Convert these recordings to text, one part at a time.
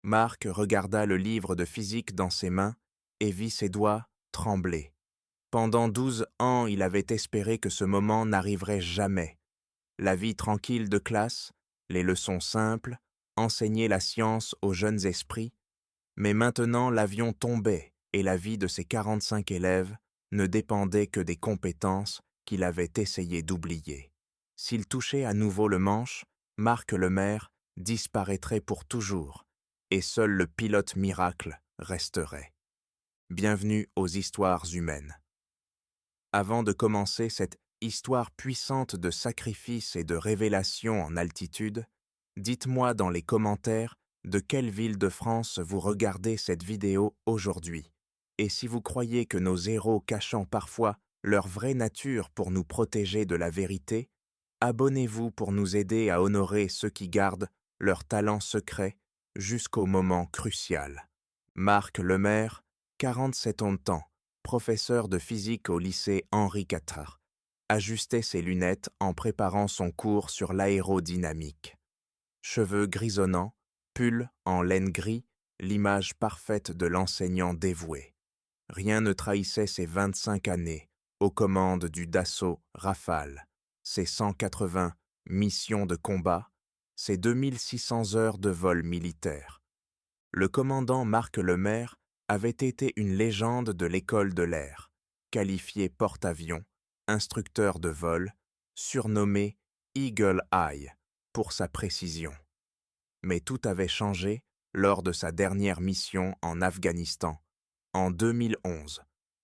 Marc regarda le livre de physique dans ses mains et vit ses doigts trembler. Pendant 12 ans, il avait espéré que ce moment n'arriverait jamais. La vie tranquille de classe, les leçons simples, enseigner la science aux jeunes esprits, mais maintenant l'avion tombait et la vie de ses 45 élèves ne dépendait que des compétences qu'il avait essayé d'oublier. S'il touchait à nouveau le manche, Marc Lemaire disparaîtrait pour toujours, et seul le pilote miracle resterait. Bienvenue aux histoires humaines. Avant de commencer cette histoire puissante de sacrifice et de révélation en altitude, dites-moi dans les commentaires de quelle ville de France vous regardez cette vidéo aujourd'hui, et si vous croyez que nos héros cachant parfois leur vraie nature pour nous protéger de la vérité, abonnez-vous pour nous aider à honorer ceux qui gardent leur talent secret jusqu'au moment crucial. Marc Lemaire, 47 ans de temps, professeur de physique au lycée Henri IV, ajustait ses lunettes en préparant son cours sur l'aérodynamique. Cheveux grisonnants, pull en laine gris, l'image parfaite de l'enseignant dévoué. Rien ne trahissait ses 25 années aux commandes du Dassault Rafale, ses 180 missions de combat, ses 2600 heures de vol militaire. Le commandant Marc Lemaire avait été une légende de l'école de l'air, qualifié porte-avions, instructeur de vol, surnommé Eagle Eye pour sa précision. Mais tout avait changé lors de sa dernière mission en Afghanistan, en 2011,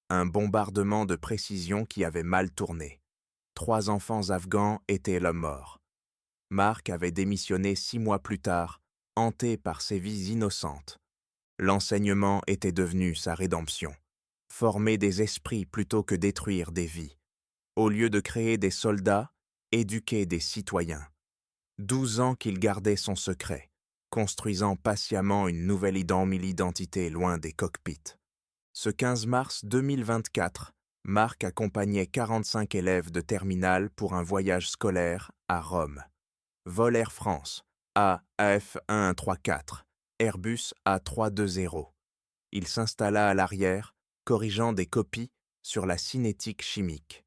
un bombardement de précision qui avait mal tourné. 3 enfants afghans étaient la mort. Marc avait démissionné 6 mois plus tard, hanté par ses vies innocentes. L'enseignement était devenu sa rédemption. Former des esprits plutôt que détruire des vies. Au lieu de créer des soldats, éduquer des citoyens. 12 ans qu'il gardait son secret, construisant patiemment une nouvelle identité loin des cockpits. Ce 15 mars 2024, Marc accompagnait 45 élèves de terminale pour un voyage scolaire à Rome. Vol Air France, AF1134, Airbus A320. Il s'installa à l'arrière, corrigeant des copies sur la cinétique chimique.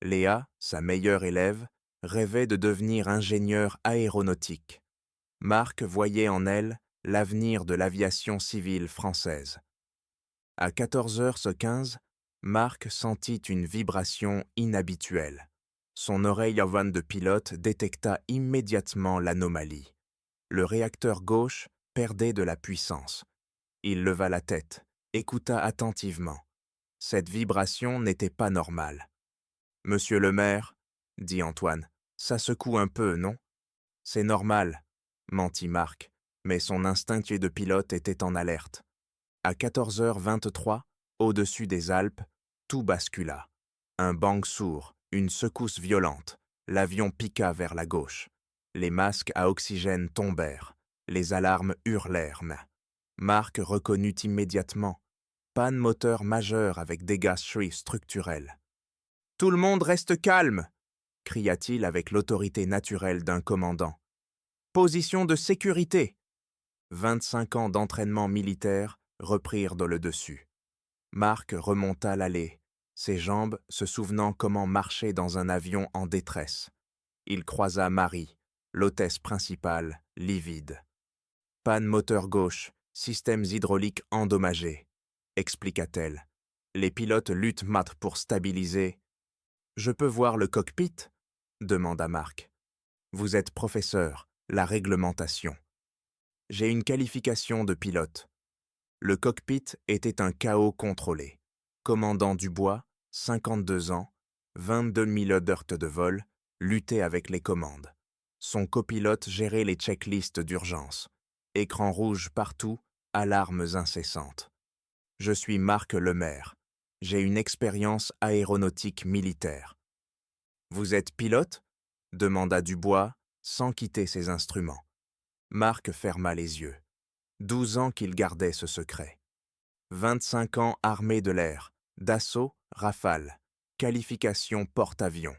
Léa, sa meilleure élève, rêvait de devenir ingénieure aéronautique. Marc voyait en elle l'avenir de l'aviation civile française. À 14h15, Marc sentit une vibration inhabituelle. Son oreille en vanne de pilote détecta immédiatement l'anomalie. Le réacteur gauche perdait de la puissance. Il leva la tête, écouta attentivement. Cette vibration n'était pas normale. « Monsieur le maire, » dit Antoine, « ça secoue un peu, non ?»« C'est normal, » mentit Marc, mais son instinct de pilote était en alerte. À 14h23, au-dessus des Alpes, tout bascula. Un bang sourd, une secousse violente, l'avion piqua vers la gauche. Les masques à oxygène tombèrent, les alarmes hurlèrent. Marc reconnut immédiatement. Panne moteur majeure avec dégâts structurels. « Tout le monde reste calme !» cria-t-il avec l'autorité naturelle d'un commandant. « Position de sécurité !» 25 ans d'entraînement militaire reprirent dans le dessus. Marc remonta l'allée, ses jambes se souvenant comment marcher dans un avion en détresse. Il croisa Marie, l'hôtesse principale, livide. « Panne moteur gauche, systèmes hydrauliques endommagés », expliqua-t-elle. Les pilotes luttent mat pour stabiliser. « Je peux voir le cockpit ?» demanda Marc. « Vous êtes professeur, la réglementation. » « J'ai une qualification de pilote. » Le cockpit était un chaos contrôlé. Commandant Dubois, 52 ans, 22 000 heures de vol, luttait avec les commandes. Son copilote gérait les checklists d'urgence. Écran rouge partout, alarmes incessantes. Je suis Marc Lemaire. J'ai une expérience aéronautique militaire. Vous êtes pilote ? Demanda Dubois, sans quitter ses instruments. Marc ferma les yeux. 12 ans qu'il gardait ce secret. 25 ans armé de l'air, Dassault, Rafale, qualification porte-avions.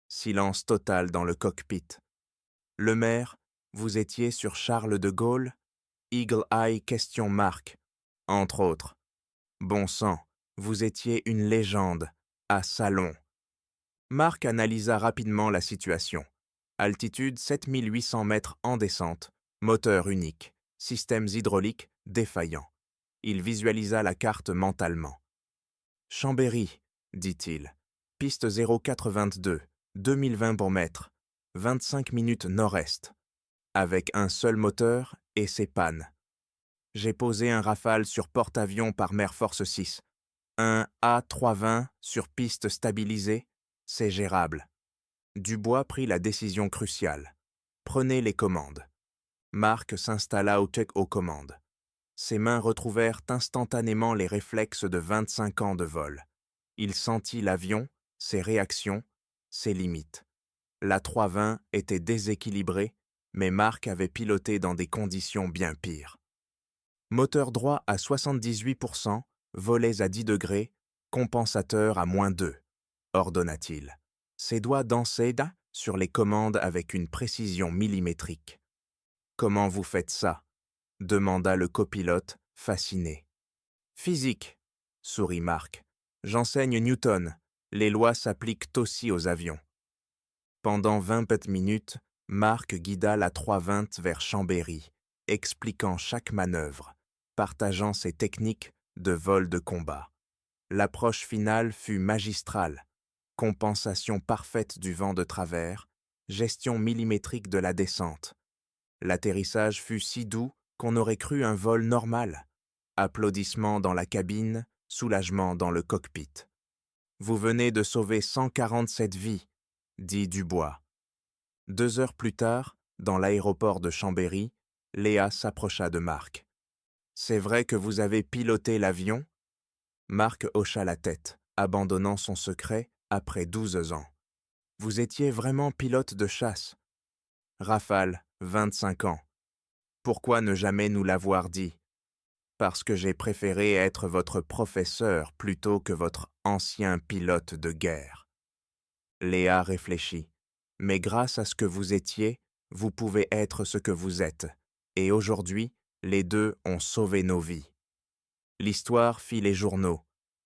Silence total dans le cockpit. Lemaire, vous étiez sur Charles de Gaulle ? Eagle Eye question marque, entre autres. Bon sang, vous étiez une légende, à Salon. Mark analysa rapidement la situation. Altitude 7800 mètres en descente, moteur unique, systèmes hydrauliques défaillants. Il visualisa la carte mentalement. Chambéry, dit-il. Piste 082, 2020 pour mètre, 25 minutes nord-est. Avec un seul moteur et ses pannes. J'ai posé un Rafale sur porte-avions par Mer Force 6. Un A320 sur piste stabilisée, c'est gérable. Dubois prit la décision cruciale. Prenez les commandes. Marc s'installa aux commandes. Ses mains retrouvèrent instantanément les réflexes de 25 ans de vol. Il sentit l'avion, ses réactions, ses limites. L'A320 était déséquilibré, mais Marc avait piloté dans des conditions bien pires. Moteur droit à 78%, volets à 10 degrés, compensateur à -2, ordonna-t-il. Ses doigts dansaient sur les commandes avec une précision millimétrique. « Comment vous faites ça ?» demanda le copilote, fasciné. « Physique, » sourit Marc. « J'enseigne Newton. Les lois s'appliquent aussi aux avions. » Pendant 20 minutes, Marc guida l'A320 vers Chambéry, expliquant chaque manœuvre, partageant ses techniques de vol de combat. L'approche finale fut magistrale. Compensation parfaite du vent de travers, gestion millimétrique de la descente. L'atterrissage fut si doux qu'on aurait cru un vol normal. Applaudissements dans la cabine, soulagement dans le cockpit. « Vous venez de sauver 147 vies, » dit Dubois. 2 heures plus tard, dans l'aéroport de Chambéry, Léa s'approcha de Marc. « C'est vrai que vous avez piloté l'avion ?» Marc hocha la tête, abandonnant son secret après 12 ans. « Vous étiez vraiment pilote de chasse. » Rafale, 25 ans. « Pourquoi ne jamais nous l'avoir dit ?»« Parce que j'ai préféré être votre professeur plutôt que votre ancien pilote de guerre. » Léa réfléchit. « Mais grâce à ce que vous étiez, vous pouvez être ce que vous êtes. Et aujourd'hui, les deux ont sauvé nos vies. » L'histoire fit les journaux.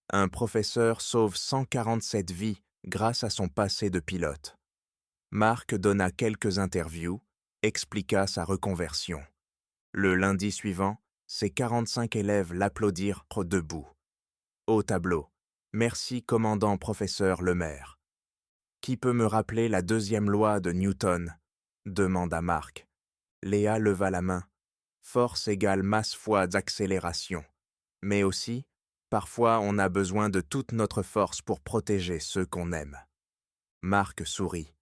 Un professeur sauve 147 vies grâce à son passé de pilote. Marc donna quelques interviews, expliqua sa reconversion. Le lundi suivant, ses 45 élèves l'applaudirent debout. Au tableau. « Merci, commandant professeur Lemaire. »« Qui peut me rappeler la deuxième loi de Newton ?» demanda Marc. Léa leva la main. Force égale masse fois d'accélération. Mais aussi, parfois on a besoin de toute notre force pour protéger ceux qu'on aime. Marc sourit.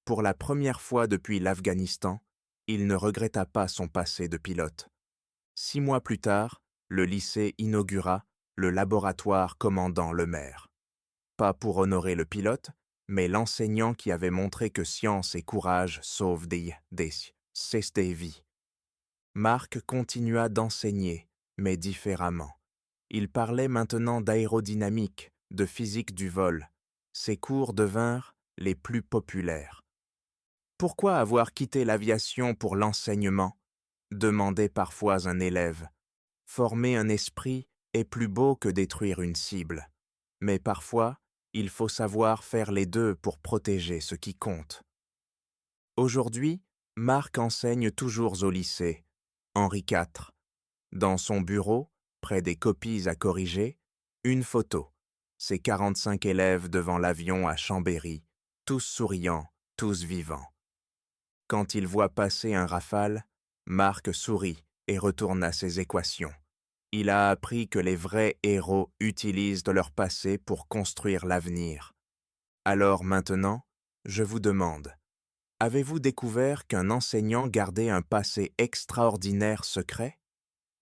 Pour la première fois depuis l'Afghanistan, il ne regretta pas son passé de pilote. 6 mois plus tard, le lycée inaugura le laboratoire commandant Lemaire. Pas pour honorer le pilote, mais l'enseignant qui avait montré que science et courage sauvent des vies. Marc continua d'enseigner, mais différemment. Il parlait maintenant d'aérodynamique, de physique du vol. Ses cours devinrent les plus populaires. « Pourquoi avoir quitté l'aviation pour l'enseignement ?» demandait parfois un élève. « Former un esprit est plus beau que détruire une cible. Mais parfois, il faut savoir faire les deux pour protéger ce qui compte. » Aujourd'hui, Marc enseigne toujours au lycée, Henri IV. Dans son bureau, près des copies à corriger, une photo. Ses 45 élèves devant l'avion à Chambéry, tous souriants, tous vivants. Quand il voit passer un Rafale, Marc sourit et retourne à ses équations. Il a appris que les vrais héros utilisent leur passé pour construire l'avenir. Alors maintenant, je vous demande, avez-vous découvert qu'un enseignant gardait un passé extraordinaire secret ?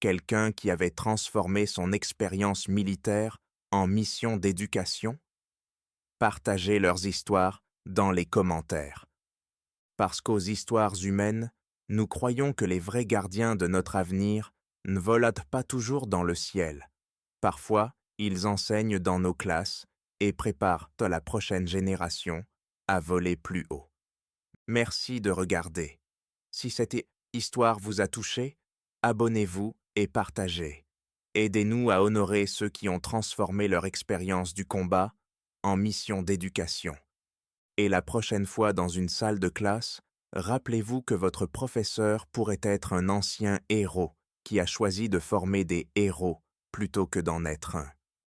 Quelqu'un qui avait transformé son expérience militaire en mission d'éducation? Partagez leurs histoires dans les commentaires. Parce qu'aux histoires humaines, nous croyons que les vrais gardiens de notre avenir ne volent pas toujours dans le ciel. Parfois, ils enseignent dans nos classes et préparent la prochaine génération à voler plus haut. Merci de regarder. Si cette histoire vous a touché, abonnez-vous et partagez. Aidez-nous à honorer ceux qui ont transformé leur expérience du combat en mission d'éducation. Et la prochaine fois dans une salle de classe, rappelez-vous que votre professeur pourrait être un ancien héros qui a choisi de former des héros plutôt que d'en être un.